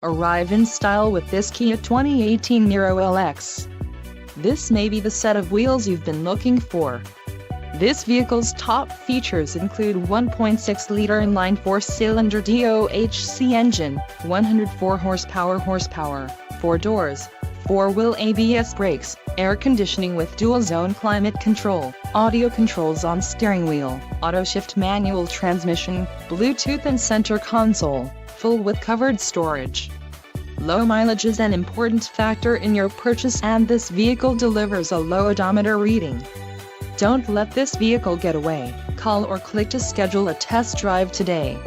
Arrive in style with this Kia 2018 Niro LX. This may be the set of wheels you've been looking for. This vehicle's top features include 1.6-liter inline four-cylinder DOHC engine, 104 horsepower, 4 doors, 4-wheel ABS brakes, air conditioning with dual-zone climate control, audio controls on steering wheel, auto-shift manual transmission, Bluetooth and center console, full with covered storage. Low mileage is an important factor in your purchase, and this vehicle delivers a low odometer reading. Don't let this vehicle get away. Call or click to schedule a test drive today.